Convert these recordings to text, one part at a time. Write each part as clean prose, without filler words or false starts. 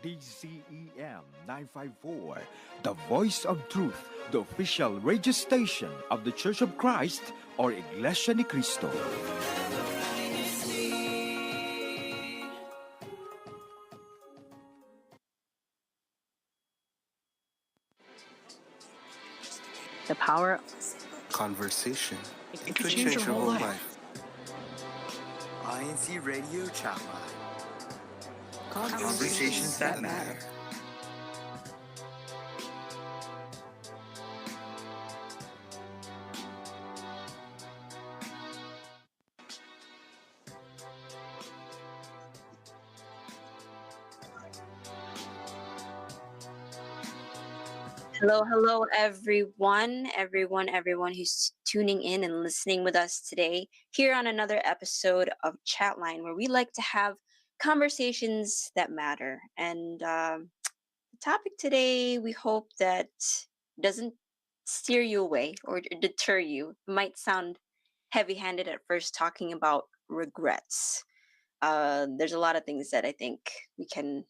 KCEM 954, the voice of truth, the official radio station of the Church of Christ or Iglesia ni Cristo. The power. Conversation. It could change your whole life. INCRadio Chatline. Conversations that matter. Hello, everyone who's tuning in and listening with us today here on another episode of Chatline, where we like to have conversations that matter. And the topic today, we hope that doesn't steer you away or deter you. It might sound heavy-handed at first, talking about regrets. There's a lot of things that I think we can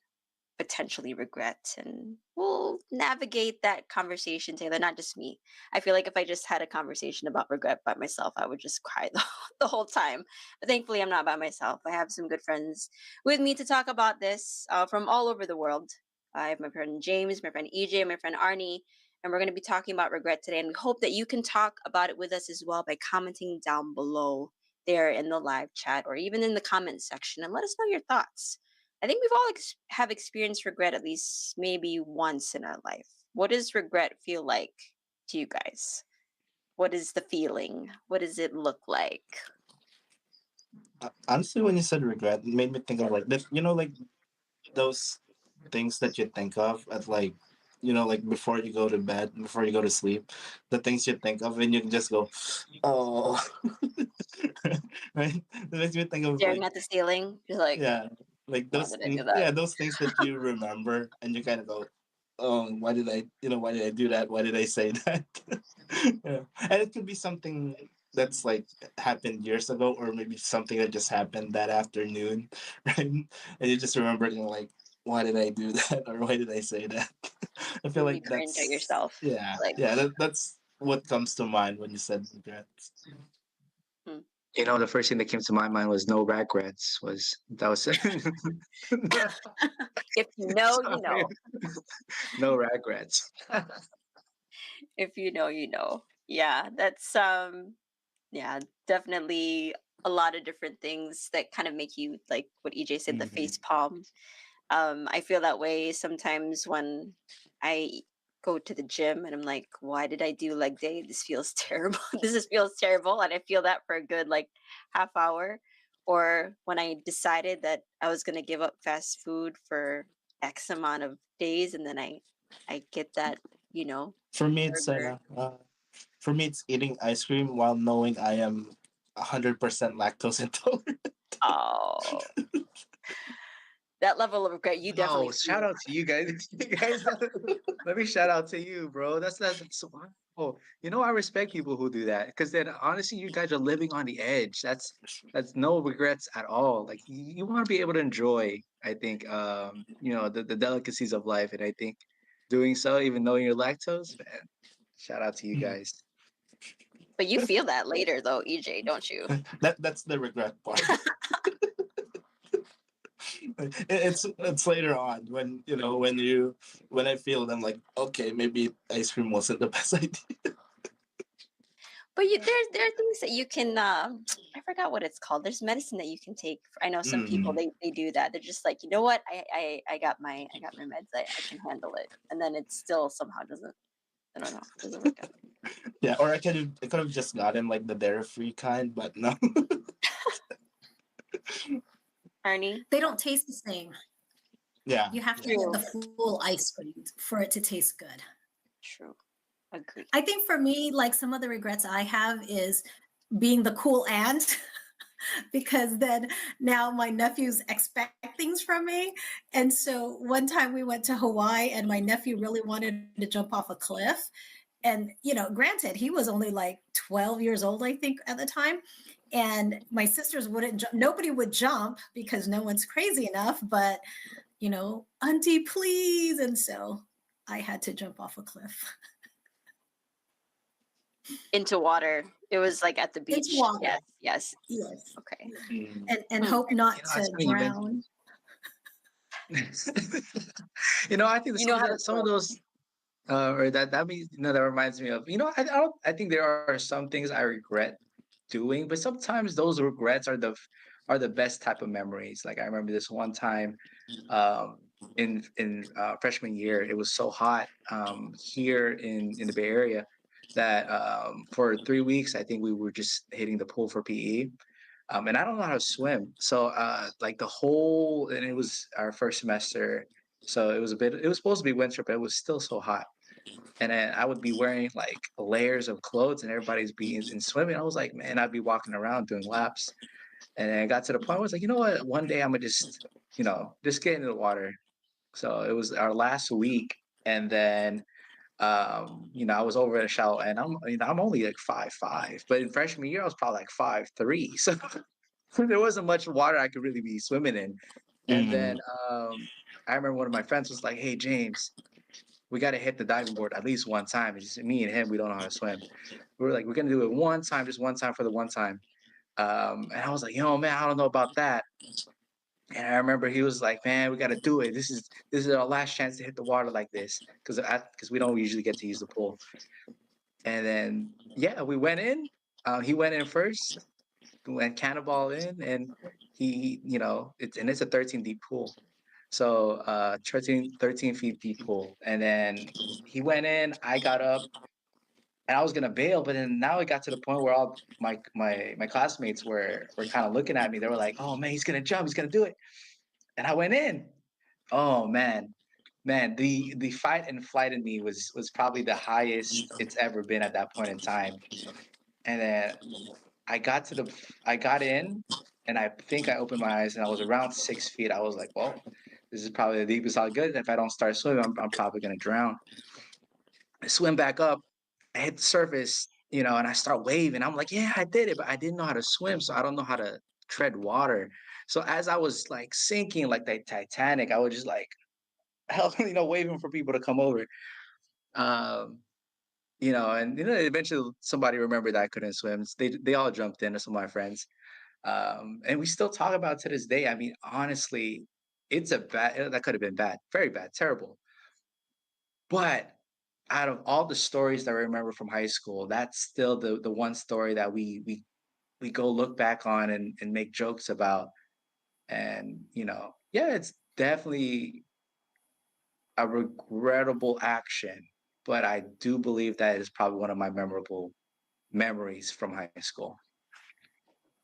potentially regret, and we'll navigate that conversation together. Not just me. I feel like if I just had a conversation about regret by myself, I would just cry the whole time. But thankfully, I'm not by myself. I have some good friends with me to talk about this from all over the world. I have my friend James, my friend EJ, my friend Arnie, and we're going to be talking about regret today. And we hope that you can talk about it with us as well by commenting down below there in the live chat or even in the comment section, and let us know your thoughts. I think we've all have experienced regret at least maybe once in our life. What does regret feel like to you guys? What is the feeling? What does it look like? Honestly, when you said regret, it made me think of like this, like those things that you think of at like before you go to bed, before you go to sleep, the things you think of and you can just go, oh, right? It makes me think of Staring like, at the ceiling, you're like, yeah, like why those did I do things, that? yeah, those things that you remember and you kind of go, oh, why did I do that? Why did I say that? Yeah. And it could be something that's like happened years ago, or maybe something that just happened that afternoon, right? And you just remember it and you're like, why did I do that? Or why did I say that? I feel You like cringe at yourself. Like, that's what comes to mind when you said regrets. hmm. The first thing that came to my mind was no regrets. If you know, you Sorry. know. No regrets. If you know, you know. Yeah, that's yeah, definitely a lot of different things that kind of make you, like what EJ said, the Mhm. face palm. I feel that way sometimes when I go to the gym and I'm like, why did I do leg day? This feels terrible. Feels terrible. And I feel that for a good like half hour. Or when I decided that I was gonna give up fast food for X amount of days and then I get that, For me, burger. for me, it's eating ice cream while knowing I am 100% lactose intolerant. Oh, that level of regret you definitely Oh, shout feel. out to you guys. You guys, let me shout out to you, bro. That's wow. I respect people who do that because then honestly, you guys are living on the edge. That's no regrets at all. Like you want to be able to enjoy, I think, the delicacies of life, and I think doing so, even though you're lactose, man, shout out to you guys. But you feel that later though, EJ, don't you? That's the regret part. It's later on when I feel them like, okay, maybe ice cream wasn't the best idea. But there are things that you can I forgot what it's called. There's medicine that you can take. I know some people Mm. they do that. They're just like, you know what? I got my meds. I can handle it. And then it still somehow doesn't, I don't know, doesn't work out. Yeah, or I could have just gotten like the dairy free kind, but no. Arnie? They don't taste the same. Yeah. You have to get True. the full ice cream for it to taste good. True. Agree. I think for me, like some of the regrets I have is being the cool aunt because then now my nephews expect things from me. And so one time we went to Hawaii and my nephew really wanted to jump off a cliff. And, granted, he was only like 12 years old, I think, at the time. And my sisters wouldn't jump. Nobody would jump because no one's crazy enough. But Auntie, please. And so I had to jump off a cliff Into water. It was like at the into beach. water. Yes, yes. Yes. Okay. Yes. Mm. And Hmm. hope not It's to funny you mentioned. drown. I think You some know of how to some of swim. those or that means that reminds me of I think there are some things I regret doing, but sometimes those regrets are the best type of memories. Like I remember this one time um, in freshman year, it was so hot here in the Bay Area that for 3 weeks I think we were just hitting the pool for PE. And I don't know how to swim, so like the whole and it was our first semester, so it was supposed to be winter, but it was still so hot, and then I would be wearing like layers of clothes, and everybody's being in swimming. I was like, man, I'd be walking around doing laps, and then I got to the point where I was like, you know what? One day I'm gonna just get into the water. So it was our last week, and then I was over at a shallow end. I'm only like 5'5", but in freshman year I was probably like 5'3", so there wasn't much water I could really be swimming in. And then Mm. I remember one of my friends was like, "Hey James, we got to hit the diving board at least one time." It's just me and him. We don't know how to swim. We were like, we're gonna do it one time, just one time for the one time. And I was like, man, I don't know about that. And I remember he was like, man, we got to do it. This is our last chance to hit the water like this because we don't usually get to use the pool. And then yeah, we went in. He went in first, went cannonball in, and it's a 13 deep pool. So 13 feet deep pool. And then he went in, I got up, and I was gonna bail, but then now it got to the point where all my classmates were kind of looking at me. They were like, "Oh man, he's gonna jump, he's gonna do it," and I went in. Oh man, the fight and flight in me was probably the highest it's ever been at that point in time. And then I got in, and I think I opened my eyes, and I was around 6 feet. I was like, "Well, this is probably the deepest I'll get. If I don't start swimming, I'm probably gonna drown." I swim back up, I hit the surface, and I start waving. I'm like, yeah, I did it, but I didn't know how to swim, so I don't know how to tread water. So as I was like sinking like the Titanic, I was just like help, waving for people to come over. Um, and eventually somebody remembered that I couldn't swim. So they all jumped in, some of my friends. And we still talk about it to this day. I mean, honestly, that could have been bad, very bad, terrible. But out of all the stories that I remember from high school, that's still the one story that we go look back on and make jokes about. And yeah, it's definitely a regrettable action, but I do believe that is probably one of my memorable memories from high school.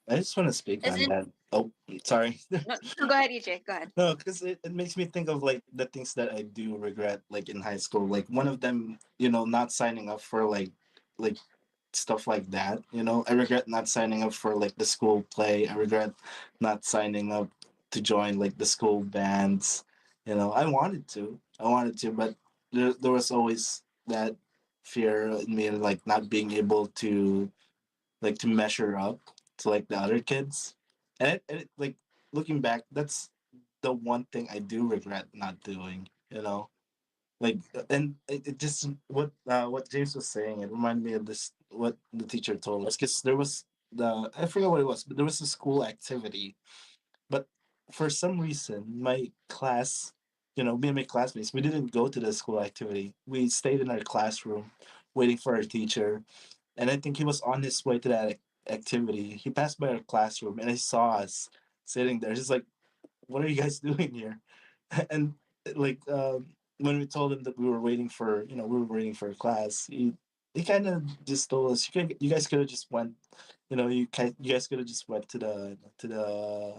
I just want to speak on Isn't that. Oh, sorry. no, no, go ahead, EJ. Go ahead. No, because it makes me think of like the things that I do regret, like in high school. Like one of them, not signing up for like stuff like that. I regret not signing up for like the school play. I regret not signing up to join like the school bands. I wanted to, but there was always that fear in me, like not being able to like to measure up to like the other kids. Like looking back, that's the one thing I do regret not doing. Like and it just what James was saying. It reminded me of this what the teacher told us because there was the I forget what it was, but there was a school activity. But for some reason, my class, me and my classmates, we didn't go to the school activity. We stayed in our classroom, waiting for our teacher, and I think he was on his way to that activity. He passed by our classroom and he saw us sitting there. He's like, "What are you guys doing here?" And like when we told him that we were waiting for a class, he kind of just told us, you guys could have just went, you guys could have just went to the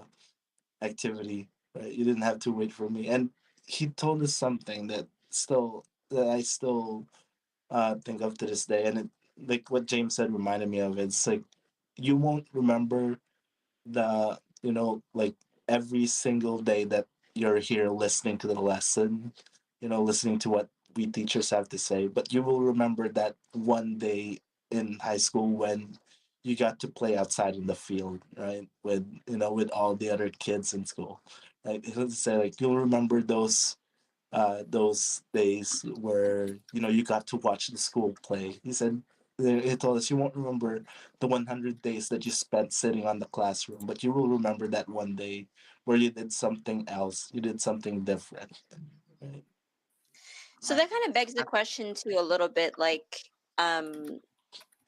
activity, right? You didn't have to wait for me." And he told us something that I still think of to this day, and it like what James said reminded me of it. It's like you won't remember like every single day that you're here listening to the lesson, listening to what we teachers have to say, but you will remember that one day in high school when you got to play outside in the field, right? With all the other kids in school. Like let's say like you'll remember those days where you got to watch the school play. He said he told us you won't remember the 100 days that you spent sitting on the classroom, but you will remember that one day where you did something else, you did something different. Right? So that kind of begs the question to a little bit like, um,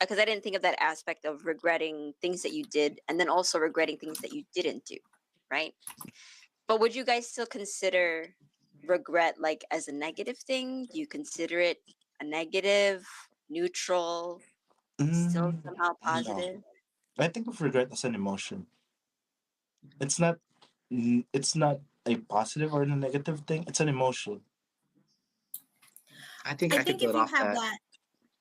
because I didn't think of that aspect of regretting things that you did and then also regretting things that you didn't do, right? But would you guys still consider regret like as a negative thing? Do you consider it a negative, neutral, still Mm, somehow no, positive? I think of regret as an emotion. It's not. It's not a positive or a negative thing. It's an emotion. I think I I could think if build you off have that.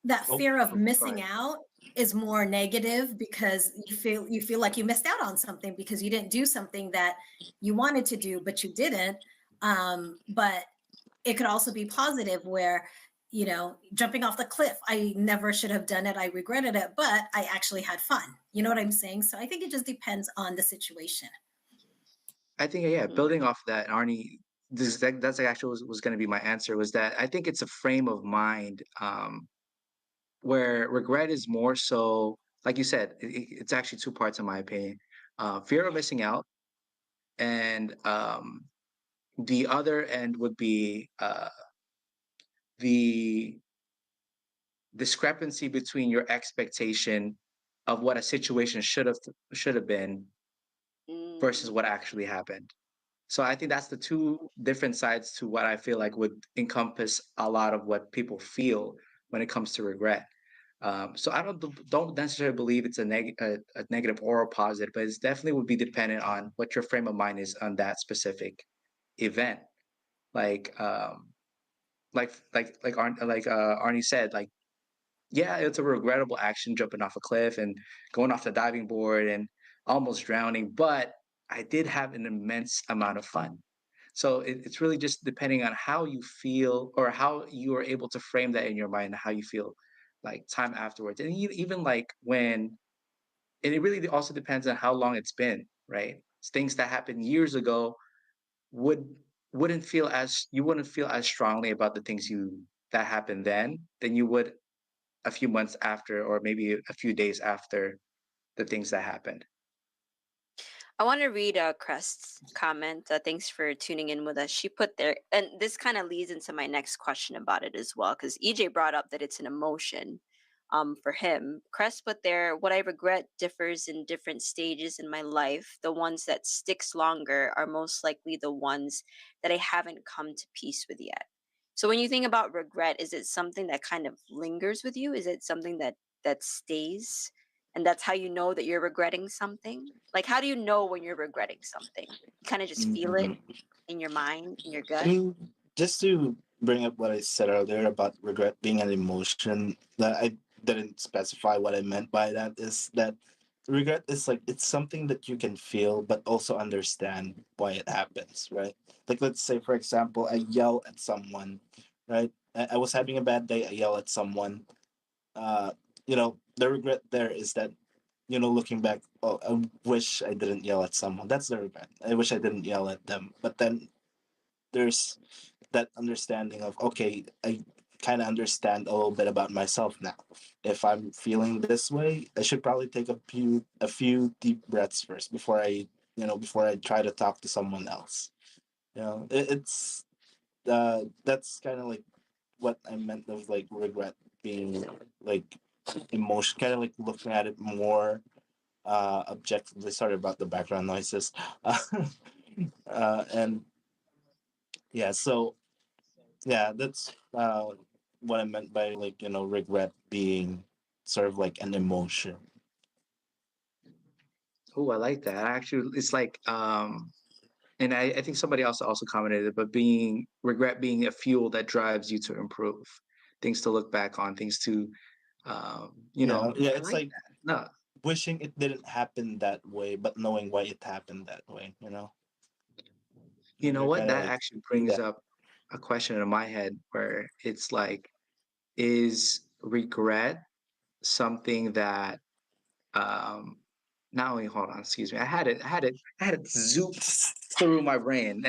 that Oh, fear of Oh, go missing ahead. out is more negative because you feel like you missed out on something because you didn't do something that you wanted to do but you didn't. But it could also be positive where, jumping off the cliff, I never should have done it, I regretted it, but I actually had fun. You know what I'm saying? So I think it just depends on the situation. I think, yeah, Mm. building off that, Arnie, that's actually was going to be my answer. Was that I think it's a frame of mind, where regret is more so, like you said, it's actually two parts in my opinion: fear of missing out, and the other end would be the discrepancy between your expectation of what a situation should have been versus Mm. what actually happened. So I think that's the two different sides to what I feel like would encompass a lot of what people feel when it comes to regret. So I don't necessarily believe it's a negative or a positive, but it's definitely would be dependent on what your frame of mind is on that specific event. Like Arnie said, like, yeah, it's a regrettable action jumping off a cliff and going off the diving board and almost drowning, but I did have an immense amount of fun. So it's really just depending on how you feel or how you are able to frame that in your mind, how you feel like time afterwards. And even like when, and it really also depends on how long it's been, right? Things that happened years ago would you wouldn't feel as strongly about the things you that happened then than you would a few months after or maybe a few days after the things that happened. I want to read Crest's comment. Thanks for tuning in with us. She put there, and this kind of leads into my next question about it as well, because EJ brought up that it's an emotion for him. Crest put there, what I regret differs in different stages in my life. The ones that sticks longer are most likely the ones that I haven't come to peace with yet. So when you think about regret, is it something that kind of lingers with you? Is it something that stays? And that's how you know that you're regretting something? Like, how do you know when you're regretting something? You kind of just feel it mm, in your mind, in your I gut. mean, just to bring up what I said earlier about regret being an emotion, that I didn't specify what I meant by that is that regret is like it's something that you can feel but also understand why it happens, right? Like let's say for example, I yell at someone, right? I was having a bad day, I yell at someone. Uh, the regret there is that looking back, oh, I wish I didn't yell at someone. That's the regret. I wish I didn't yell at them. But then there's that understanding of okay, I kind of understand a little bit about myself now. If I'm feeling this way, I should probably take a few deep breaths first before I try to talk to someone else. It's that's kind of like what I meant of like regret being like emotion, kind of like looking at it more objectively. Sorry about the background noises. And yeah, so yeah, that's what I meant by like regret being sort of like an emotion. Oh, I like that. Actually, it's like, and I think somebody else also commented it, but being regret being a fuel that drives you to improve, things to look back on, things to, Yeah, yeah, I it's like like that. No, wishing it didn't happen that way, but knowing why it happened that way. you know You're what? kind of That like actually brings yeah. up a question in my head where it's like, is regret something that um, not only hold on, excuse me. I had it zoop through my brain.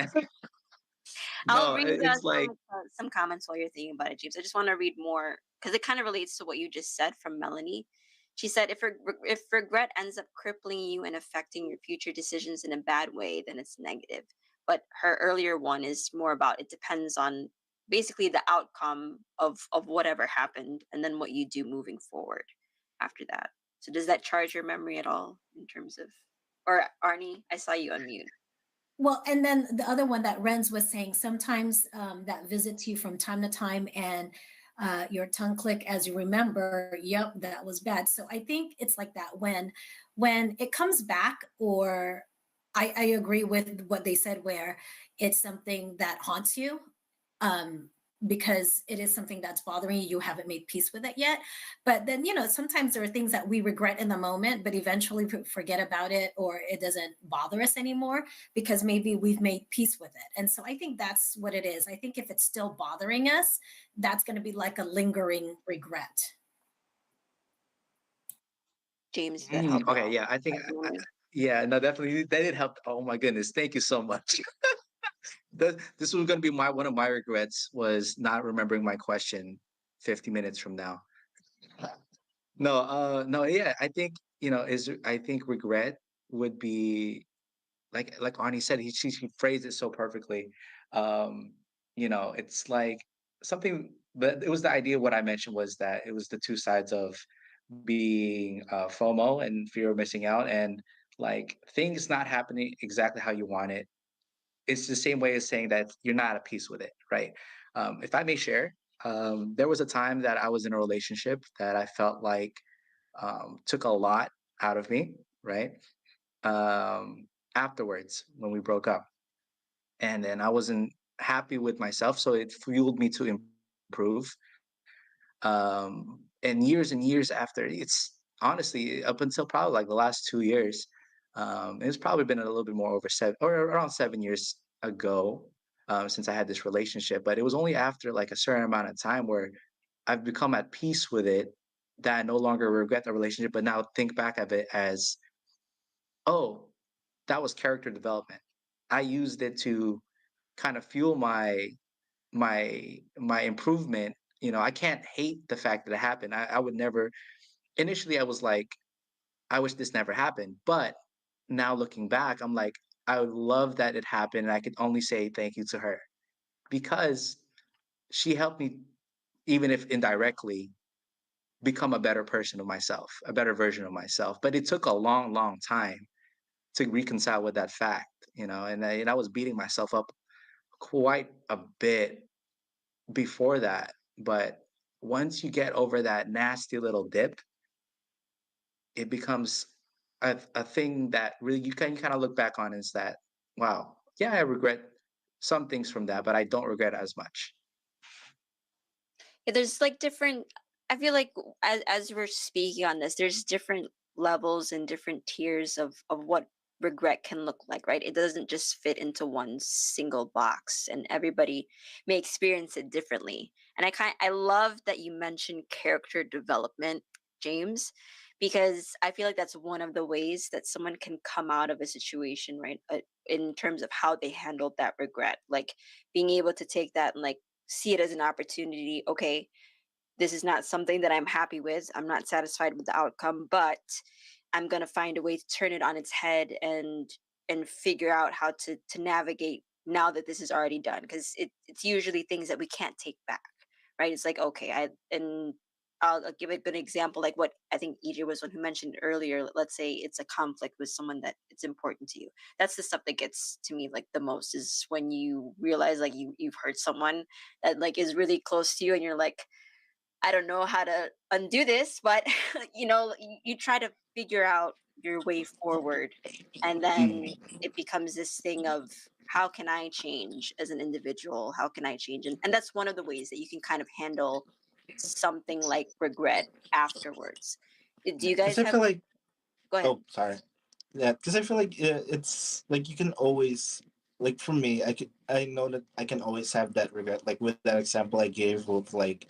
I'll No, read it's like some comments while you're thinking about it, James. I just want to read more because it kind of relates to what you just said from Melanie. She said, if regret ends up crippling you and affecting your future decisions in a bad way, then it's negative." But her earlier one is more about it depends on basically the outcome of whatever happened and then what you do moving forward after that. So does that charge your memory at all in terms of, or Arnie, I saw you unmute. Well, and then the other one that Renz was saying, sometimes that visits you from time to time, and your tongue click as you remember, yep, that was bad. So I think it's like that when it comes back, or I agree with what they said, where it's something that haunts you. Because it is something that's bothering you, you haven't made peace with it yet. But then, sometimes there are things that we regret in the moment, but eventually forget about it, or it doesn't bother us anymore because maybe we've made peace with it. And so I think that's what it is. I think if it's still bothering us, that's going to be like a lingering regret. James, did that help at okay. all? Yeah, I think. Yeah, no, definitely that did help. Oh my goodness, thank you so much. This was going to be my one of my regrets was not remembering my question 50 minutes from now. No, no, yeah, I think I think regret would be like Arnie said, she phrased it so perfectly. Um, it's like something, but it was the idea. What I mentioned was that it was the two sides of being FOMO and fear of missing out, and like things not happening exactly how you want it. It's the same way as saying that you're not at peace with it, right? If I may share, there was a time that I was in a relationship that I felt like took a lot out of me, right? Afterwards, when we broke up, and then I wasn't happy with myself, so it fueled me to improve. And years after, it's honestly up until probably like the last 2 years. It's probably been a little bit more over 7 years ago since I had this relationship. But it was only after like a certain amount of time where I've become at peace with it that I no longer regret the relationship, but now think back of it as, oh, that was character development. I used it to kind of fuel my improvement. I can't hate the fact that it happened. I would never initially I was like, I wish this never happened. But now looking back, I'm like, I would love that it happened. And I could only say thank you to her because she helped me, even if indirectly, become a better person of myself, a better version of myself. But it took a long, long time to reconcile with that fact, and I was beating myself up quite a bit before that. But once you get over that nasty little dip, it becomes a thing that really you can kind of look back on is that, wow, yeah, I regret some things from that, but I don't regret it as much. Yeah, there's like different. I feel like as we're speaking on this, there's different levels and different tiers of what regret can look like, right? It doesn't just fit into one single box, and everybody may experience it differently. And I love that you mentioned character development, James, because I feel like that's one of the ways that someone can come out of a situation, right? In terms of how they handled that regret, like being able to take that and like see it as an opportunity. Okay, this is not something that I'm happy with. I'm not satisfied with the outcome, but I'm going to find a way to turn it on its head and figure out how to navigate now that this is already done, because it's usually things that we can't take back, right? It's like, okay, and I'll give a good example, like what I think EJ was one who mentioned earlier. Let's say it's a conflict with someone that it's important to you. That's the stuff that gets to me like the most, is when you realize like you've hurt someone that like is really close to you, and you're like, I don't know how to undo this, but you try to figure out your way forward, and then Mm. it becomes this thing of how can I change as an individual? How can I change? And that's one of the ways that you can kind of handle something like regret afterwards. Do Yeah, you because guys I have? feel like, Go ahead. oh, sorry. Yeah, because I feel like it's like you can always, like for me, I know that I can always have that regret. Like with that example I gave of like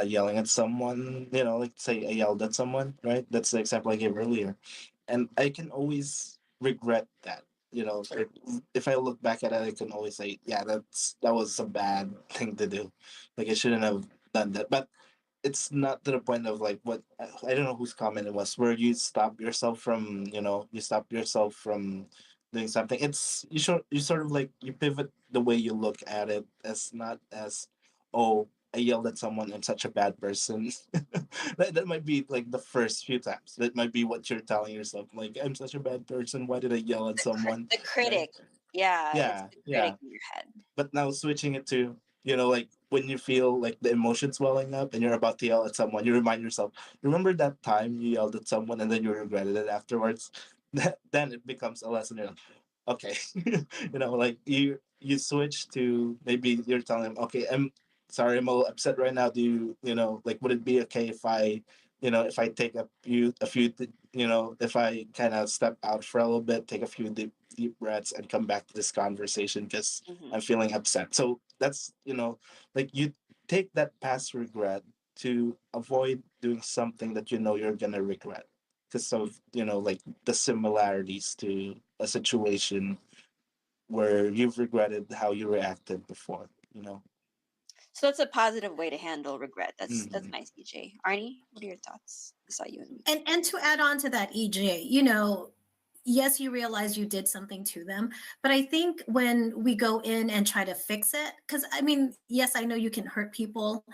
yelling at someone, like say I yelled at someone, right? That's the example I gave earlier. and I can always regret that. Like, if I look back at it, I can always say, yeah, that was a bad thing to do. Like I shouldn't have done that. But it's not to the point of like what I don't know whose comment it was, where you stop yourself from doing something. It's you sort of like you pivot the way you look at it, as not as, oh, I yelled at someone, I'm such a bad person. That might be like the first few times. That might be what you're telling yourself, like, I'm such a bad person, why did I yell at someone? The Right? critic. Yeah, it's Yeah, the yeah. critic in your head. But now switching it to, like when you feel like the emotions welling up and you're about to yell at someone, you remind yourself, remember that time you yelled at someone and then you regretted it afterwards? Then it becomes a lesson. You're like, okay. Like you switch to, maybe you're telling them, okay, I'm sorry, I'm a little upset right now. Do like, would it be okay if I take if I kind of step out for a little bit, take a few deep breaths and come back to this conversation because Hmm. I'm feeling upset. So that's, like, you take that past regret to avoid doing something that you're gonna regret because of, like, the similarities to a situation where you've regretted how you reacted before. So that's a positive way to handle regret. That's Hmm. nice, EJ. Arnie, what are your thoughts? I saw you and And to add on to that, EJ, yes, you realize you did something to them, but I think when we go in and try to fix it, because I mean, yes, I know you can hurt people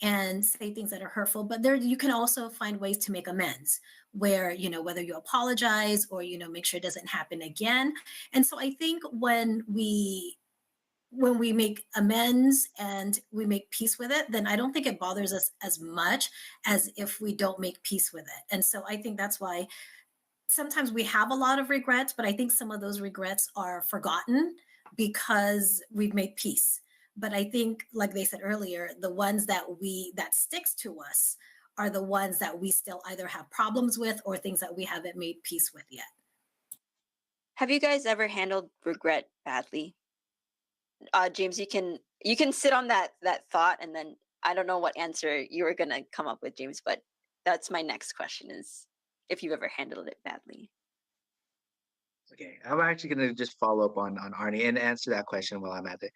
and say things that are hurtful, but there you can also find ways to make amends where, whether you apologize or, make sure it doesn't happen again. And so I think when we make amends and we make peace with it, then I don't think it bothers us as much as if we don't make peace with it. And so I think that's why sometimes we have a lot of regrets, but I think some of those regrets are forgotten because we've made peace. But I think, like they said earlier, the ones that sticks to us are the ones that we still either have problems with or things that we haven't made peace with yet. have you guys ever handled regret badly? James, you can sit on that thought, and then I don't know what answer you were gonna come up with, James, but that's my next question: is if you've ever handled it badly. Okay, I'm actually gonna just follow up on Arnie and answer that question while I'm at it.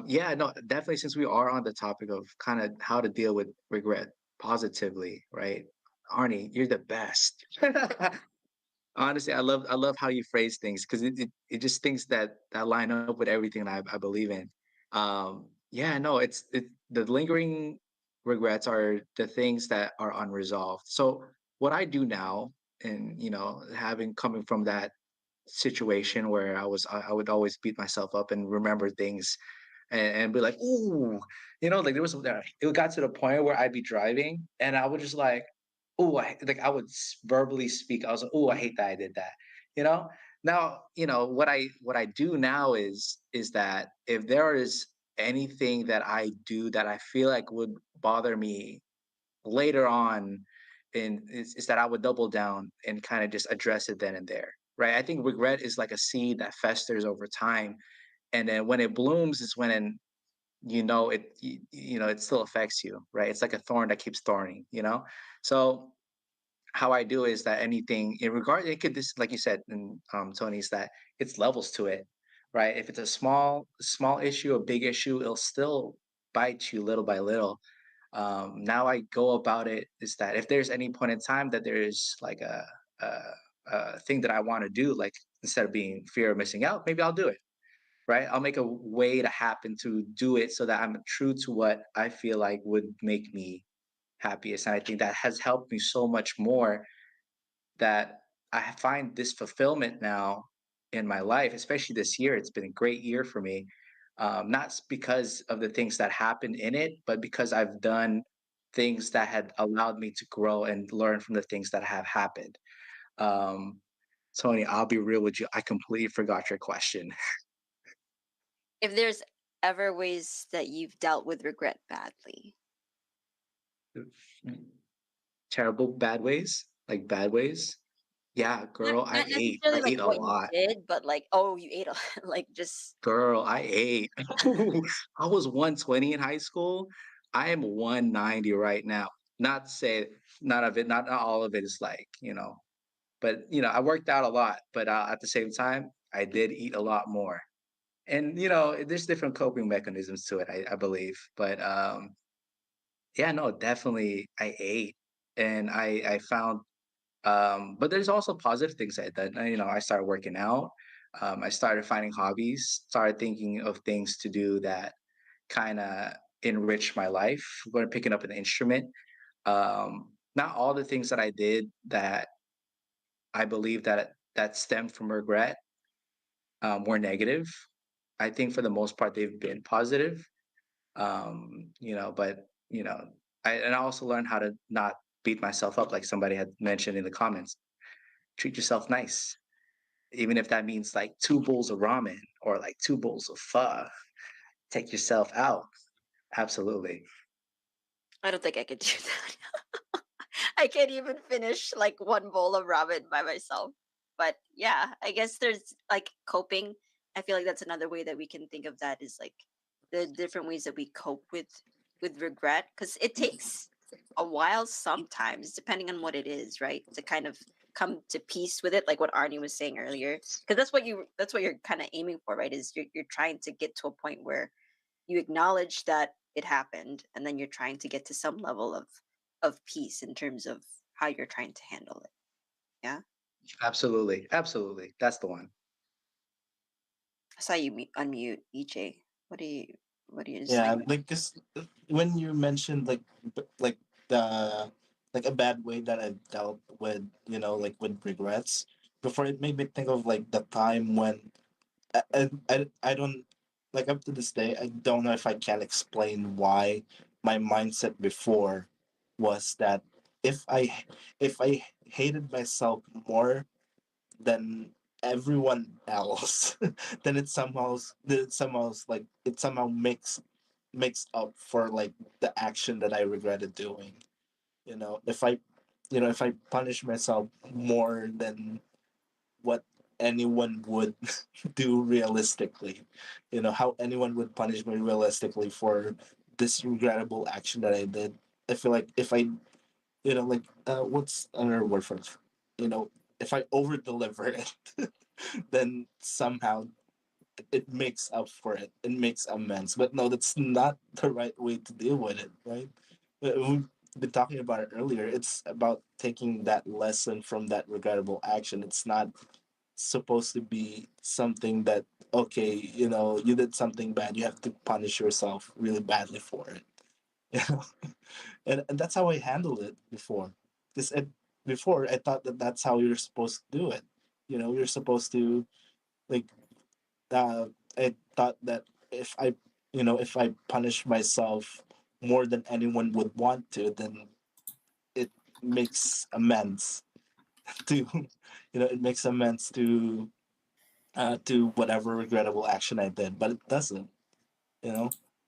Yeah, no, definitely. Since we are on the topic of kind of how to deal with regret positively, right? Arnie, you're the best. Honestly, I love how you phrase things because it just things that line up with everything I believe in. Yeah, no, the lingering regrets are the things that are unresolved. So what I do now, and having coming from that situation where I would always beat myself up and remember things and be like, ooh, like there was it got to the point where I'd be driving and I would just like, ooh, like I would verbally speak. I was like, ooh, I hate that I did that. You know. Now, what I do now is that if there is anything that I do that I feel like would bother me later on, and is that I would double down and kind of just address it then and there. Right. I think regret is like a seed that festers over time. And then when it blooms is when it still affects you, right? It's like a thorn that keeps thorning. So how I do is that anything in regard, it could, this like you said, and Tony, is that it's levels to it, right? If it's a small issue, a big issue, it'll still bite you little by little. Now I go about it is that if there's any point in time that there is like a, a thing that I want to do, like instead of being fear of missing out, maybe I'll do it, right? I'll make a way to happen to do it so that I'm true to what I feel like would make me happiest. And I think that has helped me so much more that I find this fulfillment now in my life, especially this year. It's been a great year for me. Not because of the things that happened in it, but because I've done things that had allowed me to grow and learn from the things that have happened. Um, Tony, I'll be real with you. I completely forgot your question. If there's ever ways that you've dealt with regret badly. Terrible bad ways, like bad ways. Yeah, Not girl, I not ate. necessarily I like ate a what you lot. did, but like, oh, you ate a like just Girl, I ate. I was 120 in high school. I am 190 right now. Not to say not all of it is like, But I worked out a lot, but at the same time, I did eat a lot more. And there's different coping mechanisms to it, I believe. But yeah, no, definitely I ate, and I found. But there's also positive things I did. I started working out. I started finding hobbies. Started thinking of things to do that kind of enrich my life. Going picking up an instrument. Not all the things that I did that I believe that stemmed from regret were negative. I think for the most part they've been positive. But I also learned how to not beat myself up, like somebody had mentioned in the comments. Treat yourself nice, even if that means like 2 bowls of ramen or like 2 bowls of pho. Take yourself out. Absolutely. I don't think I could do that. I can't even finish like one bowl of ramen by myself. But yeah, I guess there's like coping. I feel like that's another way that we can think of that is like the different ways that we cope with regret because it takes a while sometimes depending on what it is, right? To kind of come to peace with it like what Arnie was saying earlier because that's what you're kind of aiming for, right? Is you're trying to get to a point where you acknowledge that it happened and then you're trying to get to some level of peace in terms of how you're trying to handle it. Yeah. Absolutely. Absolutely. That's the one. I saw you unmute, EJ. What are you Yeah, saying? like this when you mentioned like the like a bad way that I dealt with, like with regrets. Before, it made me think of like the time when I don't, like, up to this day I don't know if I can explain why my mindset before was that if I if I hated myself more than everyone else, then it somehow makes up for like the action that I regretted doing. If I punish myself more than what anyone would do realistically, how anyone would punish me realistically for this regrettable action that I did. I feel like if I, like, what's another word for it? If I over deliver it, then somehow it makes up for it. It makes amends. But no, that's not the right way to deal with it, right? We've been talking about it earlier. It's about taking that lesson from that regrettable action. It's not supposed to be something that, okay, you did something bad, you have to punish yourself really badly for it. you know and that's how I handled it before. Because before I thought that that's how you're supposed to do it. You're supposed to, like, uh, I thought that if I punish myself more than anyone would want to, then it makes amends to it makes amends to whatever regrettable action I did. But it doesn't.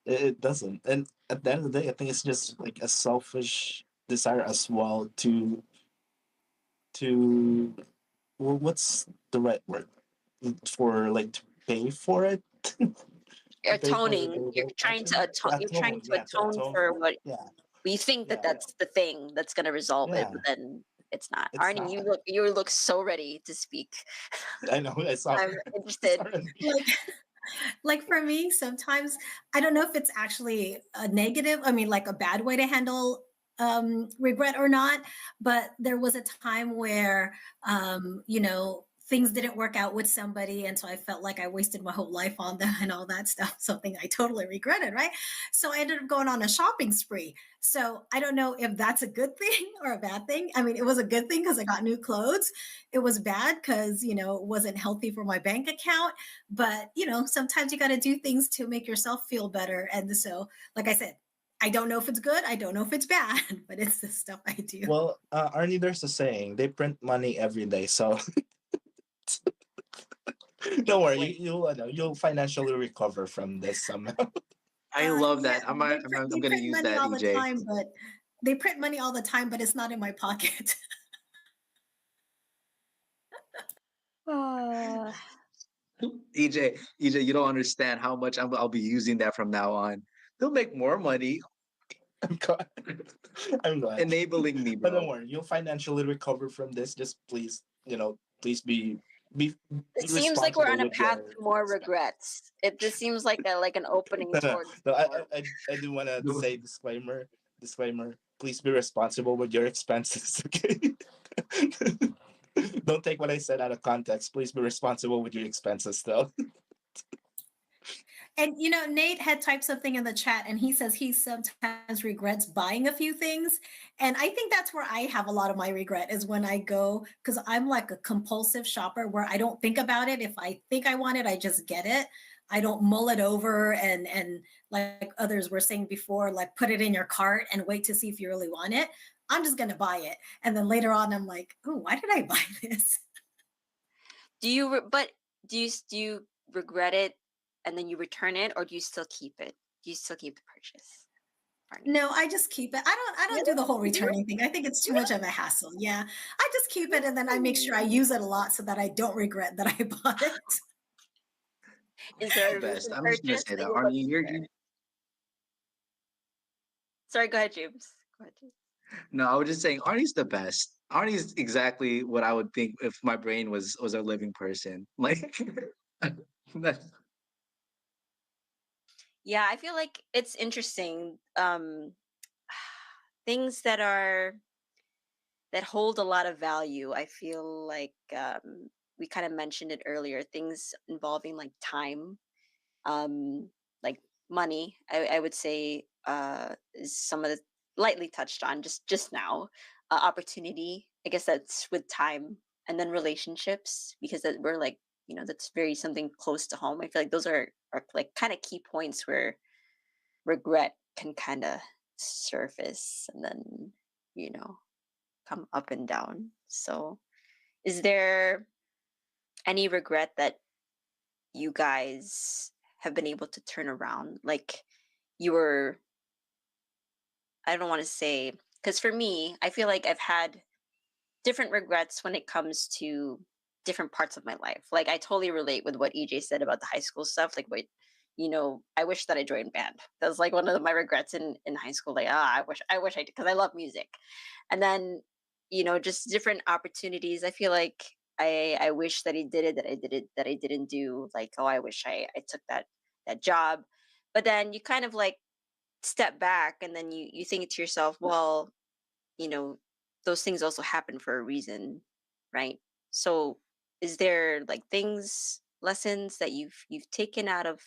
It doesn't. And at the end of the day, I think it's just like a selfish desire as well to what's the right word for, like, to pay for it. To pay for Atoning. You're regrettable trying to action. atone. You're trying to Yeah, to atone atone for for it. what Yeah, we think that yeah. that's the thing that's going to resolve it, Yeah, but then it's not. it's Arnie, you not. look so ready to speak. I know. I saw. I'm interested. Sorry. Like like for me, sometimes I don't know if it's actually a negative, I mean, like a bad way to handle regret or not, but there was a time where things didn't work out with somebody, and so I felt like I wasted my whole life on them and all that stuff, something I totally regretted, right? So I ended up going on a shopping spree. So I don't know if that's a good thing or a bad thing. I mean, it was a good thing because I got new clothes. It was bad because it wasn't healthy for my bank account, but sometimes you got to do things to make yourself feel better. And so, like I said, I don't know if it's good, I don't know if it's bad, but it's the stuff I do. Well, Arnie, there's a saying: they print money every day, so don't worry, Wait, you'll financially recover from this somehow. I love Yeah, that. I'm they I'm, print, I'm they gonna print use money that, all the EJ. time, but they print money all the time, but it's not in my pocket. uh, EJ, you don't understand how much I'll be using that from now on. They'll make more money I'm glad. I'm glad. enabling me, But don't bro. worry, you'll financially recover from this. Just please please be It seems like we're responsible on a with path your to more expenses. regrets. This seems like an opening No, towards no, more. I do want to say disclaimer. Please be responsible with your expenses, okay? Don't take what I said out of context. Please be responsible with your expenses, though. And Nate had typed something in the chat and he says he sometimes regrets buying a few things. And I think that's where I have a lot of my regret is when I go, because I'm like a compulsive shopper where I don't think about it. If I think I want it, I just get it. I don't mull it over and like others were saying before, like put it in your cart and wait to see if you really want it. I'm just gonna buy it. And then later on, I'm like, oh, why did I buy this? But do you regret it and then you return it, or do you still keep it? Do you still keep the purchase, Barney? No, I just keep it. I don't do the whole returning thing. I think it's too much of a hassle. Yeah. I just keep it and then I make sure I use it a lot so that I don't regret that I bought it. Is there The a best. recent I'm just gonna purchase say that that, you're looking Arnie, for? Sorry, go ahead, James. Go ahead, James. no, I was just saying Arnie's the best. Arnie's exactly what I would think if my brain was a living person. Like that's Yeah, I feel like it's interesting. Things that hold a lot of value. I feel like we kind of mentioned it earlier. Things involving like time, like money. I would say is some of the lightly touched on just now. Opportunity. I guess that's with time, and then relationships because that we're like that's very something close to home. I feel like those are like kind of key points where regret can kind of surface and then you know come up and down. So, is there any regret that you guys have been able to turn around? Like you were, I don't want to say, because for me, I feel like I've had different regrets when it comes to different parts of my life. Like I totally relate with what EJ said about the high school stuff. Like, wait, I wish that I joined band. That was like one of my regrets in high school. Like, I wish I did because I love music. And then, just different opportunities. I feel like I wish that I did it, that I didn't do. Like, oh, I wish I took that job. But then you kind of like step back and then you think to yourself, well, you know, those things also happen for a reason, right? So is there like things, lessons that you've taken out of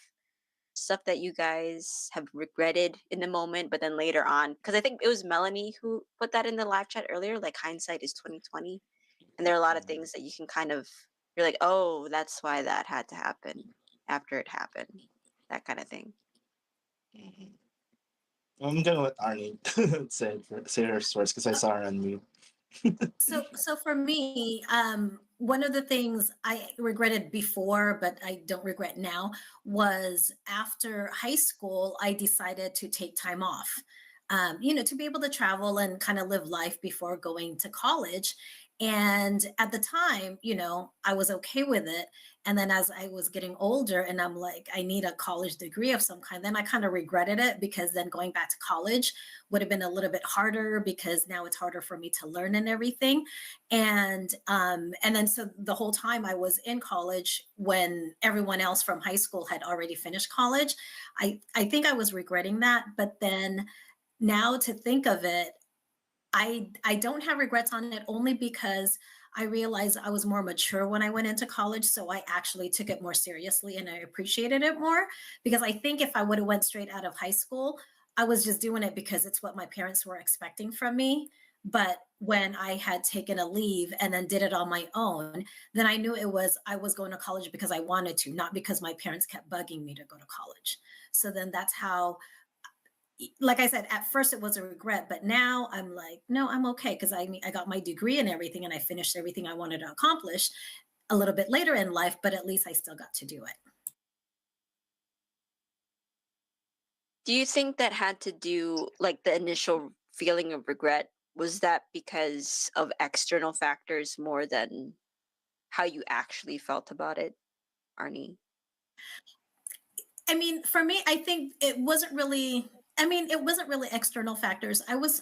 stuff that you guys have regretted in the moment, but then later on, because I think it was Melanie who put that in the live chat earlier, like hindsight is 2020. And there are a lot of things that you can kind of you're like, oh, that's why that had to happen after it happened. That kind of thing. Mhm. I'm gonna let Arnie say her source because I saw her on mute. So for me, one of the things I regretted before, but I don't regret now, was after high school, I decided to take time off, to be able to travel and kind of live life before going to college. And at the time, I was okay with it. And then as I was getting older and I'm like, I need a college degree of some kind, then I kind of regretted it because then going back to college would have been a little bit harder because now it's harder for me to learn and everything. And then so the whole time I was in college when everyone else from high school had already finished college, I think I was regretting that. But then now to think of it, I don't have regrets on it only because I realized I was more mature when I went into college, so I actually took it more seriously and I appreciated it more. Because I think if I would have went straight out of high school, I was just doing it because it's what my parents were expecting from me. But when I had taken a leave and then did it on my own, then I knew I was going to college because I wanted to, not because my parents kept bugging me to go to college. So then that's how, like I said, at first it was a regret, but now I'm like, no, I'm okay because I mean I got my degree and everything, and I finished everything I wanted to accomplish a little bit later in life, but at least I still got to do it. Do you think that had to do like the initial feeling of regret? Was that because of external factors more than how you actually felt about it, Arnie? I mean, for me, I think it wasn't really. I mean, it wasn't really external factors. I was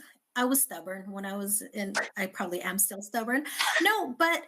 stubborn when I was in. I probably am still stubborn. No, but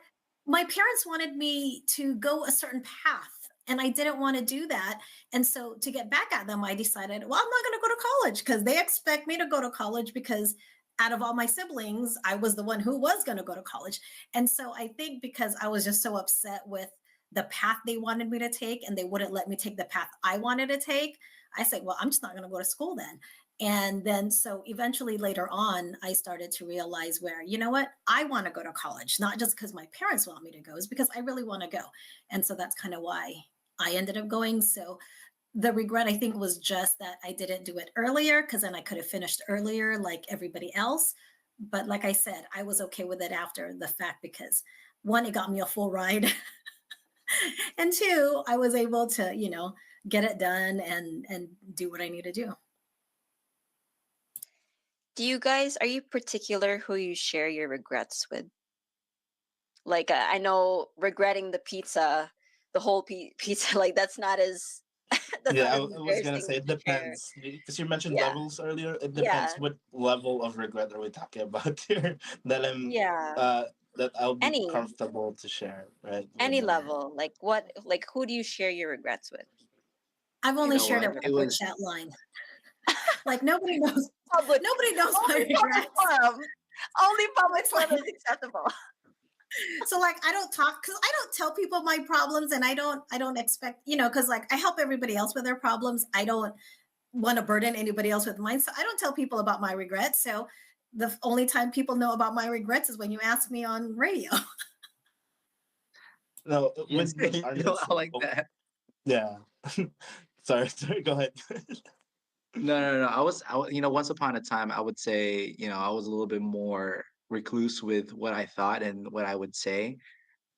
my parents wanted me to go a certain path, and I didn't want to do that. And so to get back at them, I decided, well, I'm not going to go to college because they expect me to go to college because out of all my siblings, I was the one who was going to go to college. And so I think because I was just so upset with the path they wanted me to take and they wouldn't let me take the path I wanted to take, I said, well, I'm just not going to go to school then. And then, so eventually later on, I started to realize where, you know what, I want to go to college, not just because my parents want me to go, it's because I really want to go. And so that's kind of why I ended up going. So the regret, I think, was just that I didn't do it earlier, because then I could have finished earlier like everybody else. But like I said, I was okay with it after the fact because one, it got me a full ride. And two, I was able to, get it done and do what I need to do. Do you guys, are you particular who you share your regrets with? Like, I know regretting the pizza, the whole pizza, like that's not as that's Yeah, not I, as I was gonna embarrassing say it to share. depends because you mentioned Yeah, levels earlier. It depends yeah, what level of regret are we talking about here that I'm yeah. uh that I'll be Any comfortable to share, right? any Whenever. level, like what, like who do you share your regrets with? I've You only know shared what? it with It our was chat line. Like nobody knows, Public, nobody knows my only public regrets. forum, only public It's forum like, is acceptable. so like I don't talk because I don't tell people my problems, and I don't expect, because like I help everybody else with their problems. I don't want to burden anybody else with mine. So I don't tell people about my regrets. So the only time people know about my regrets is when you ask me on radio. No, yes, with Arnold's. I like Oh, that. yeah. Sorry. Go ahead. No, no, no. Once upon a time, I would say, I was a little bit more recluse with what I thought and what I would say.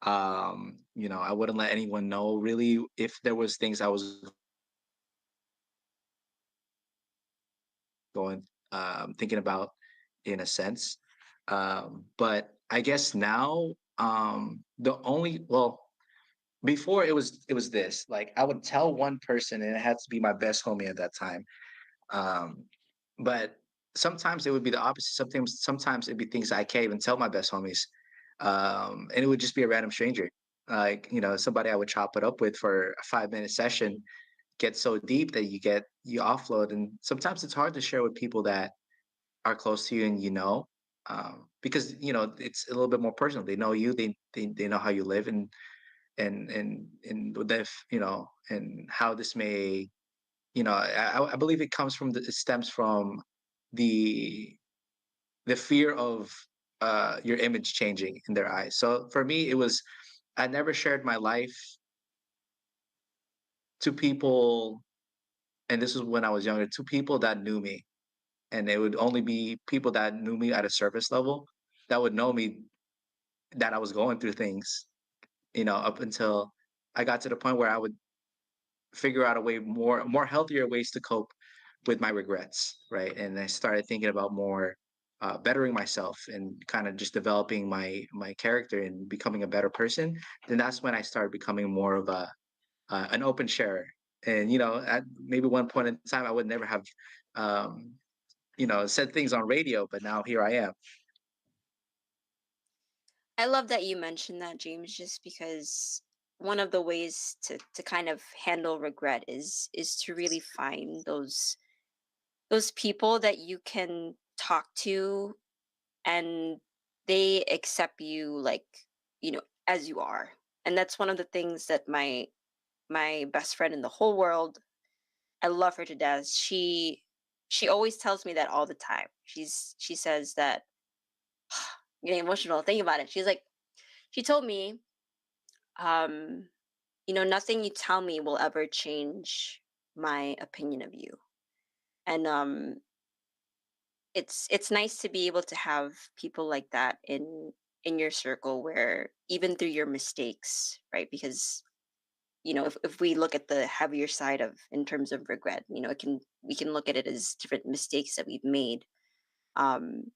I wouldn't let anyone know really if there was things I was going thinking about in a sense. But I guess now, the only well before it was this, like I would tell one person and it had to be my best homie at that time. Um, but sometimes it would be the opposite. Sometimes it'd be things I can't even tell my best homies. And it would just be a random stranger. Like, somebody I would chop it up with for a 5-minute session gets so deep that you offload. And sometimes it's hard to share with people that are close to you and because it's a little bit more personal. They know you, they know how you live and with if and how this may I believe it comes from it stems from the the fear of your image changing in their eyes. So for me, it was I never shared my life to people, and this was when I was younger, to people that knew me, and it would only be people that knew me at a surface level that would know me that I was going through things, up until I got to the point where I would figure out a way more healthier ways to cope with my regrets, right? And I started thinking about more bettering myself and kind of just developing my character and becoming a better person. Then that's when I started becoming more of an open sharer. And at maybe one point in time, I would never have um, said things on radio, but now here I am. I love that you mentioned that, James, just because one of the ways to kind of handle regret is to really find those people that you can talk to and they accept you, like, as you are. And that's one of the things that my best friend in the whole world, I love her to death. She always tells me that all the time. She says that getting emotional thinking about it. She told me, um, nothing you tell me will ever change my opinion of you. And it's nice to be able to have people like that in your circle, where even through your mistakes, right? Because if we look at the heavier side of, in terms of regret, we can look at it as different mistakes that we've made. um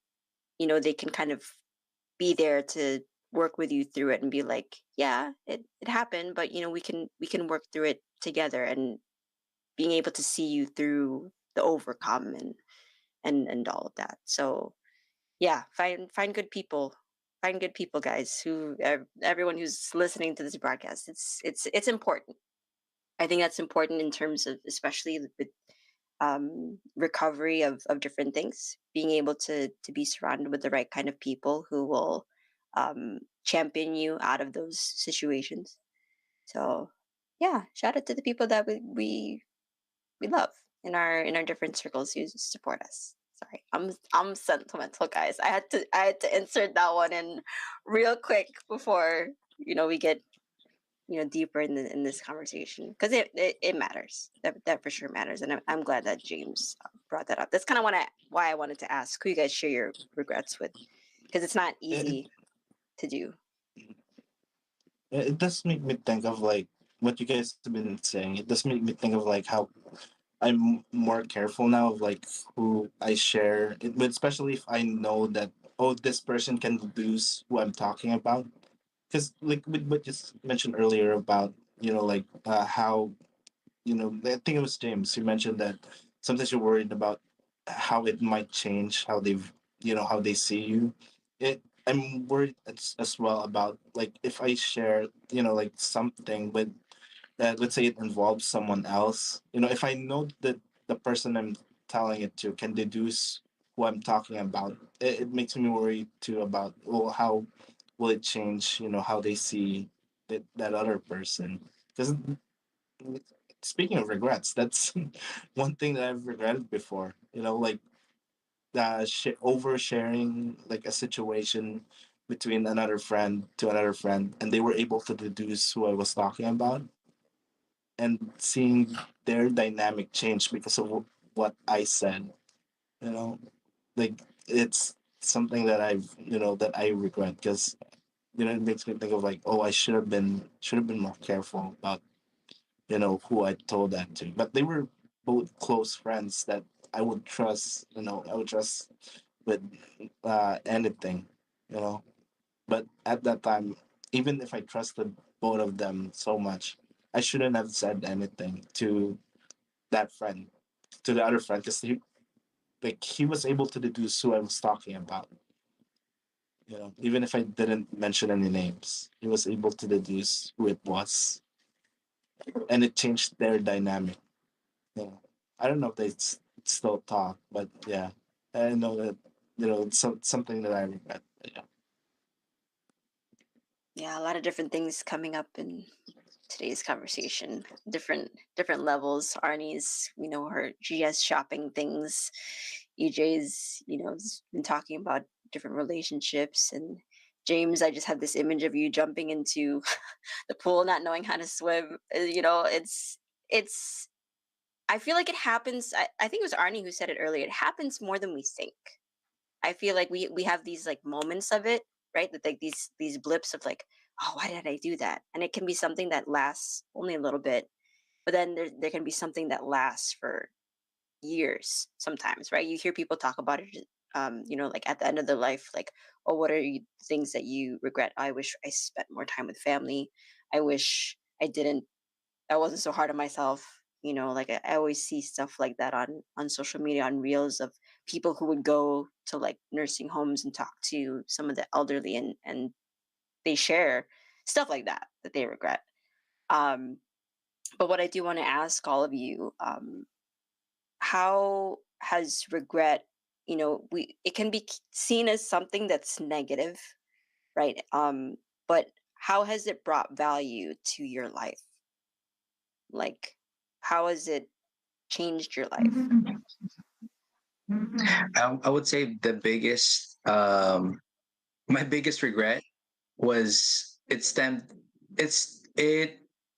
they can kind of be there to work with you through it and be like, yeah, it happened, but we can work through it together, and being able to see you through the overcome and all of that. So yeah, find good people, find good people, guys. Everyone who's listening to this broadcast, it's important. I think that's important in terms of, especially with recovery of different things, being able to be surrounded with the right kind of people who will champion you out of those situations. So yeah, shout out to the people that we love in our different circles who support us. Sorry, I'm sentimental, guys. I had to insert that one in real quick before we get deeper in this conversation, because it matters. That for sure matters, and I'm glad that James brought that up. That's kind of why I wanted to ask who you guys share your regrets with, because it's not It, easy to do. it does make me think of like what you guys have been saying. It does make me think of like how I'm more careful now of like who I share it with, especially if I know that, oh, this person can deduce who I'm talking about. Because like with what you mentioned earlier about like how I think it was James who mentioned that sometimes you're worried about how it might change how how they see you. I'm worried as well about like if I share like something with that, let's say it involves someone else, if I know that the person I'm telling it to can deduce who I'm talking about, it makes me worry too about, well, how will it change how they see that other person. Because speaking of regrets, that's one thing that I've regretted before, like oversharing like a situation between another friend to another friend, and they were able to deduce who I was talking about, and seeing their dynamic change because of what I said, you know, like it's something that that I regret, because it makes me think of like, oh, I should have been more careful about who I told that to. But they were both close friends that I would trust with anything, you know. But at that time, even if I trusted both of them so much, I shouldn't have said anything to that friend, to the other friend, because he was able to deduce who I was talking about. Even if I didn't mention any names, he was able to deduce who it was, and it changed their dynamic. Yeah. I don't know if they still talk, but yeah, I know that it's something that I regret. Yeah. Yeah, a lot of different things coming up in today's conversation. Different levels. Arnie's, her GS shopping things. EJ's, has been talking about different relationships, and James, I just had this image of you jumping into the pool, not knowing how to swim. It's. I feel like it happens. I think it was Arnie who said it earlier. It happens more than we think. I feel like we have these like moments of it, right? That like these blips of like, oh, why did I do that? And it can be something that lasts only a little bit, but then there can be something that lasts for years sometimes, right? You hear people talk about it, like at the end of their life, like, oh, what are things that you regret? I wish I spent more time with family. I wish I wasn't so hard on myself. Like I always see stuff like that on social media, on reels of people who would go to like nursing homes and talk to some of the elderly, and they share stuff like that they regret. Um, but what I do want to ask all of you, how has regret, we it can be seen as something that's negative, right? But how has it brought value to your life? Like, how has it changed your life? I would say my biggest regret was it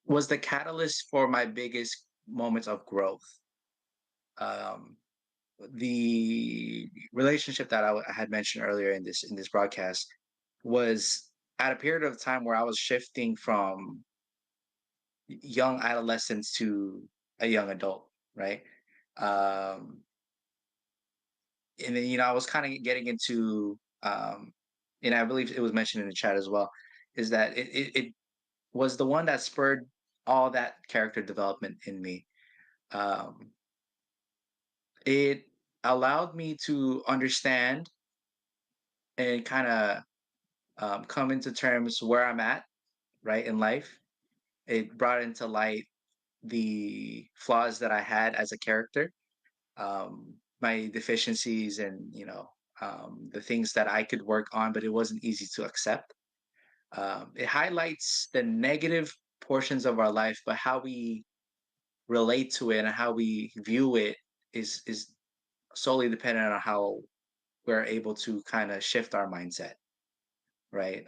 was the catalyst for my biggest moments of growth. Um, the relationship that I had mentioned earlier in this broadcast was at a period of time where I was shifting from young adolescence to a young adult, right? Um, and then I was kind of getting into, and I believe it was mentioned in the chat as well, is that it was the one that spurred all that character development in me. Um, it allowed me to understand and kind of coming to terms where I'm at, right, in life. It brought into light the flaws that I had as a character, my deficiencies, and the things that I could work on, but it wasn't easy to accept. It highlights the negative portions of our life, but how we relate to it and how we view it is solely dependent on how we're able to kind of shift our mindset, right?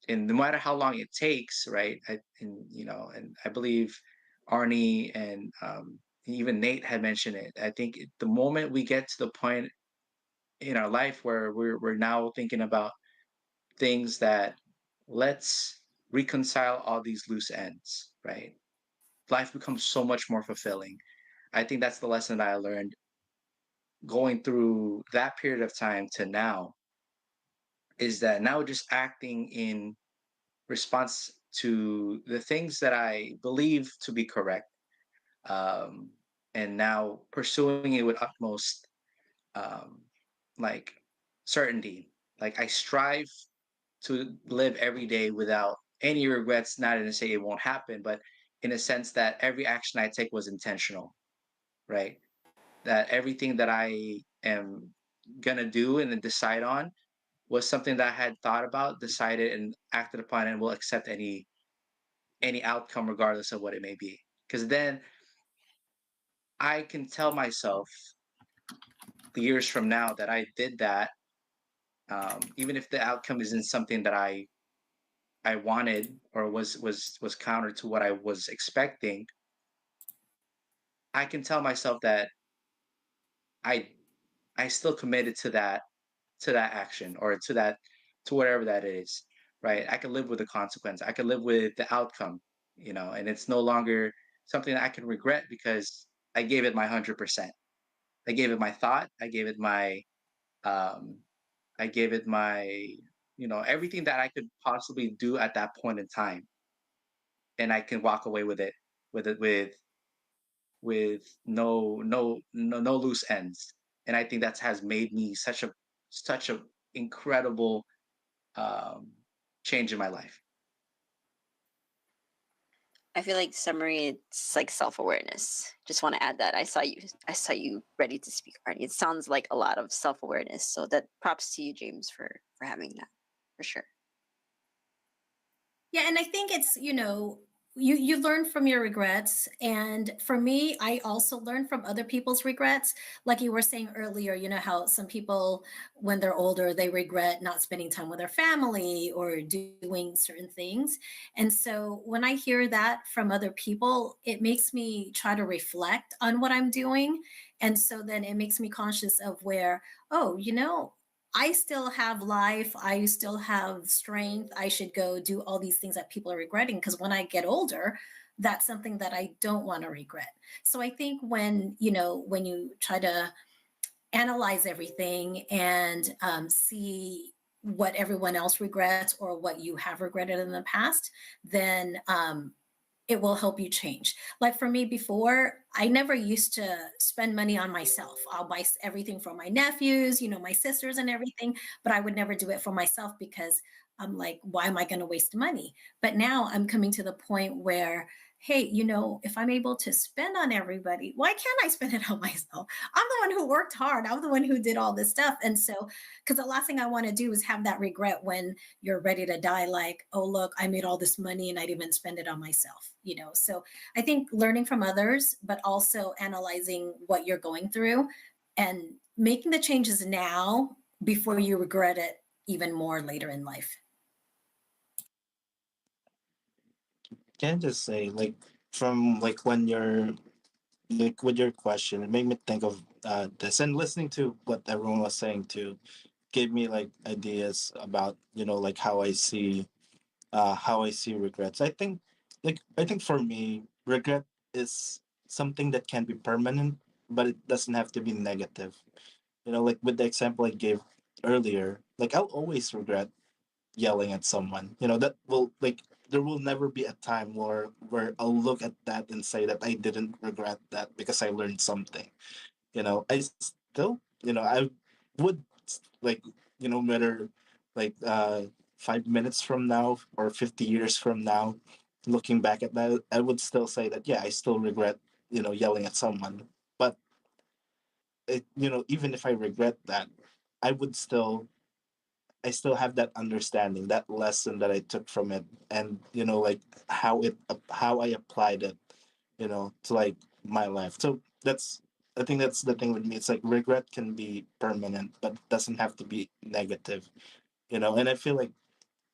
And no matter how long it takes, right? And I believe Arnie and even Nate had mentioned it. I think the moment we get to the point in our life where we're now thinking about things that, let's reconcile all these loose ends, right? Life becomes so much more fulfilling. I think that's the lesson that I learned going through that period of time to now, is that now just acting in response to the things that I believe to be correct, um, and now pursuing it with utmost um, like certainty. Like I strive to live every day without any regrets. Not in to say it won't happen, but in a sense that every action I take was intentional, right? That everything that I am gonna do and then decide on was something that I had thought about, decided, and acted upon, and will accept any outcome regardless of what it may be. Because then I can tell myself years from now that I did that, even if the outcome isn't something that I wanted, or was counter to what I was expecting. I can tell myself that I I still committed to that action, or to whatever that is, right? I can live with the consequence. I can live with the outcome, and it's no longer something that I can regret, because I gave it my 100%. I gave it my thought. Um, I gave it my, everything that I could possibly do at that point in time, and I can walk away with it, with it, with no loose ends. And I think that has made me such a incredible um, change in my life. I feel like summary, it's like self-awareness. Just want to add that. I saw you ready to speak, Arnie. It sounds like a lot of self-awareness. So that props to you, James, for having that, for sure. Yeah, and I think it's, you learn from your regrets, and for me, I also learn from other people's regrets. Like you were saying earlier, how some people when they're older, they regret not spending time with their family or doing certain things. And so when I hear that from other people, it makes me try to reflect on what I'm doing. And so then it makes me conscious of where, oh, I still have life. I still have strength. I should go do all these things that people are regretting, because when I get older, that's something that I don't want to regret. So I think when you try to analyze everything and see what everyone else regrets or what you have regretted in the past, then it will help you change. Like for me before, I never used to spend money on myself. I'll buy everything for my nephews, my sisters and everything, but I would never do it for myself because I'm like, why am I going to waste money? But now I'm coming to the point where, hey, if I'm able to spend on everybody, why can't I spend it on myself? I'm the one who worked hard. I'm the one who did all this stuff. And so, because the last thing I want to do is have that regret when you're ready to die, like, oh, look, I made all this money and I didn't even spend it on myself. So I think learning from others, but also analyzing what you're going through and making the changes now before you regret it even more later in life. Can I just say, like, from like when you're like with your question, it made me think of this, and listening to what everyone was saying too gave me like ideas about like how I see regrets. I think for me, regret is something that can be permanent, but it doesn't have to be negative. Like with the example I gave earlier, like I'll always regret yelling at someone. That will like there will never be a time where I'll look at that and say that I didn't regret that because I learned something. I still, I would like, matter like 5 minutes from now or 50 years from now, looking back at that, I would still say that yeah, I still regret, yelling at someone. But even if I regret that, I would still I still have that understanding, that lesson that I took from it, and like how I applied it, to like my life. So I think that's the thing with me. It's like regret can be permanent, but it doesn't have to be negative, And I feel like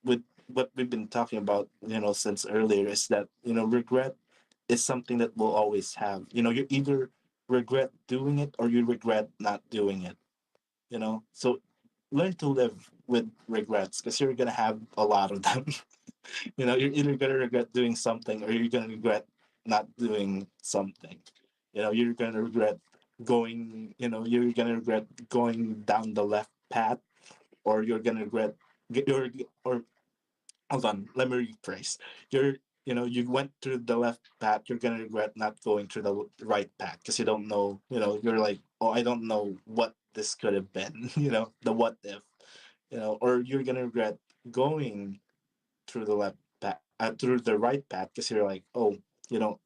with what we've been talking about, since earlier, is that regret is something that we'll always have. You either regret doing it or you regret not doing it. So learn to live with regrets because you're gonna have a lot of them. You're either gonna regret doing something or you're gonna regret not doing something. You're gonna regret you're gonna regret going down the left path, or you're gonna regret you're or hold on, let me rephrase. you're you went through the left path, you're gonna regret not going through the right path because you don't know. You're like, oh, I don't know what this could have been. The what if. Or you're gonna regret going through the left path, through the right path, because you're like, oh,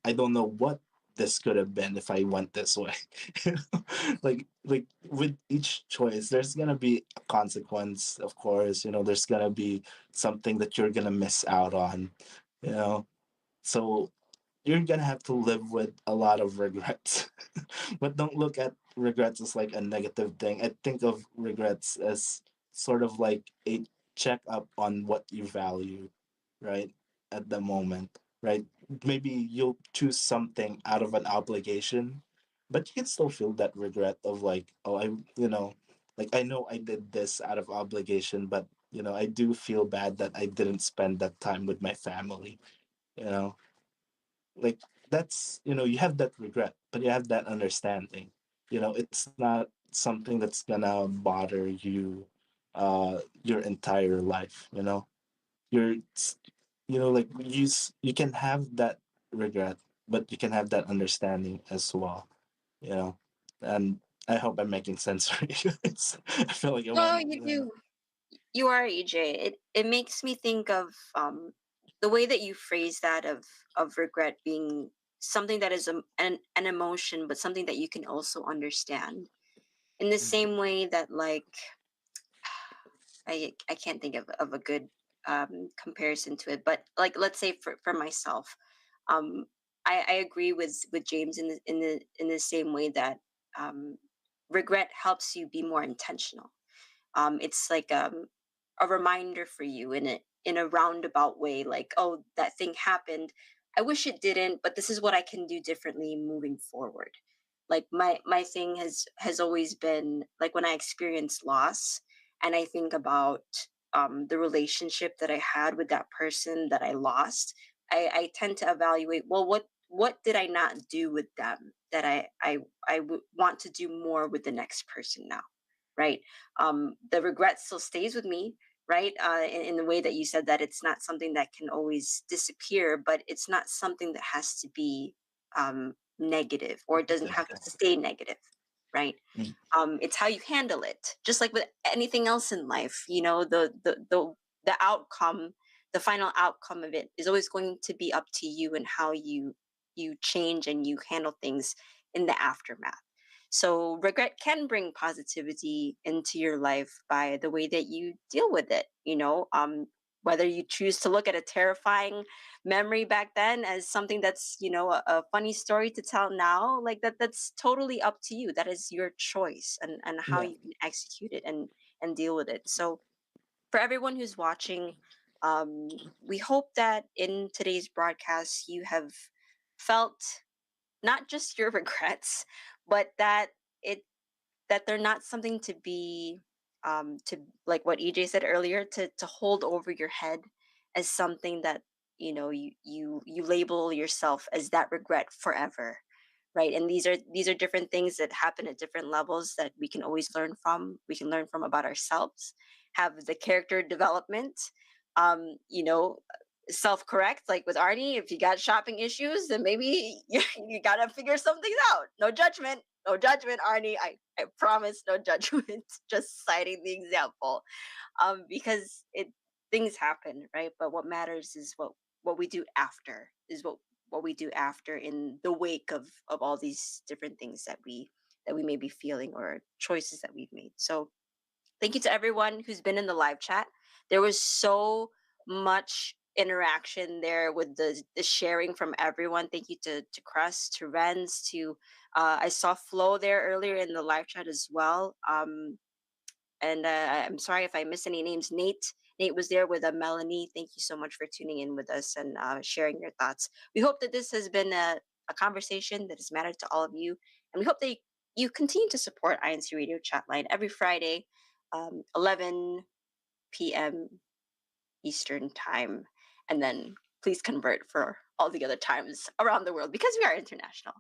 I don't know what this could have been if I went this way. Like with each choice, there's gonna be a consequence, of course. There's gonna be something that you're gonna miss out on. You know, so you're gonna have to live with a lot of regrets. But don't look at regrets as like a negative thing. I think of regrets as sort of like a check up on what you value, right? At the moment, right? Maybe you'll choose something out of an obligation, but you can still feel that regret of like, oh, like I know I did this out of obligation, but I do feel bad that I didn't spend that time with my family. You know, like that's you have that regret, but you have that understanding. It's not something that's gonna bother you your entire life. You're like you can have that regret, but you can have that understanding as well. you know and I hope I'm making sense for you guys. I feel like I No, went. you do. You are, EJ. It makes me think of the way that you phrase that of regret being something that is an emotion, but something that you can also understand. In the same way that, like, I can't think of a good comparison to it, but like, let's say for myself, um I agree with James in the same way that um regret helps you be more intentional. It's like a reminder for you in a roundabout way, like, oh, that thing happened, I wish it didn't, but this is what I can do differently moving forward. Like, my thing has always been, like, when I experience loss and I think about the relationship that I had with that person that I lost, I tend to evaluate, well, what did I not do with them that I would want to do more with the next person now, right? The regret still stays with me, right? In the way that you said that it's not something that can always disappear, but it's not something that has to be negative, or it doesn't have to stay negative, right? Mm. It's how you handle it, just like with anything else in life. The outcome, the final outcome of it is always going to be up to you and how you change and you handle things in the aftermath. So regret can bring positivity into your life by the way that you deal with it. Whether you choose to look at a terrifying memory back then as something that's a funny story to tell now, like that's totally up to you. That is your choice, and how Yeah. you can execute it and deal with it. So for everyone who's watching, we hope that in today's broadcast you have felt not just your regrets, but it that they're not something to be to, like what EJ said earlier, to hold over your head as something that you label yourself as that regret forever, right? And these are different things that happen at different levels that we can always learn from. We can learn from about ourselves, have the character development, um you know self correct, like with Arnie. If you got shopping issues, then maybe you gotta figure some things out. No judgment, No judgment, Arnie. I promise no judgment. Just citing the example. Because it things happen, right? But what matters is what we do after, is what we do after in the wake of all these different things that we may be feeling or choices that we've made. So thank you to everyone who's been in the live chat. There was so much interaction there with the sharing from everyone. Thank you to Crust, to Renz, to I saw Flo there earlier in the live chat as well. And I'm sorry if I miss any names. Nate was there with Melanie. Thank you so much for tuning in with us and sharing your thoughts. We hope that this has been a conversation that has mattered to all of you, and we hope that you continue to support INC Radio Chatline every Friday, 11 p.m. Eastern Time, and then please convert for all the other times around the world because we are international.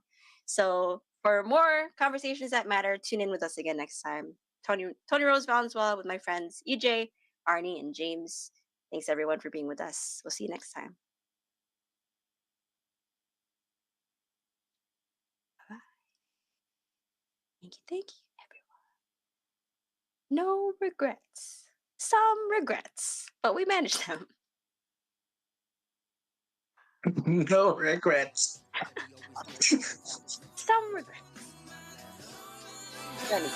So for more conversations that matter, tune in with us again next time. Tony Rose Valenzuela with my friends EJ, Arnie, and James. Thanks everyone for being with us. We'll see you next time. Bye. Thank you, everyone. No regrets. Some regrets, but we managed them. No regrets. Some regrets. Funny.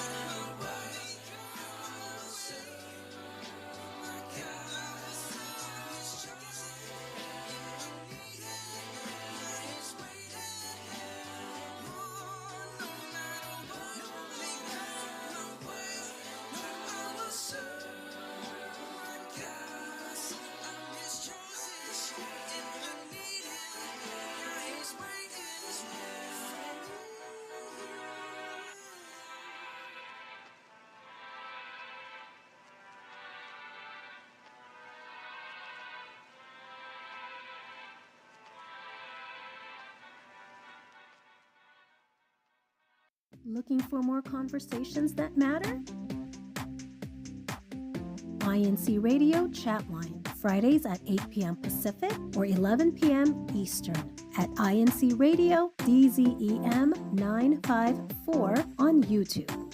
Looking for more conversations that matter? INC Radio Chatline, Fridays at 8 p.m. Pacific or 11 p.m. Eastern at INC Radio DZEM 954 on YouTube.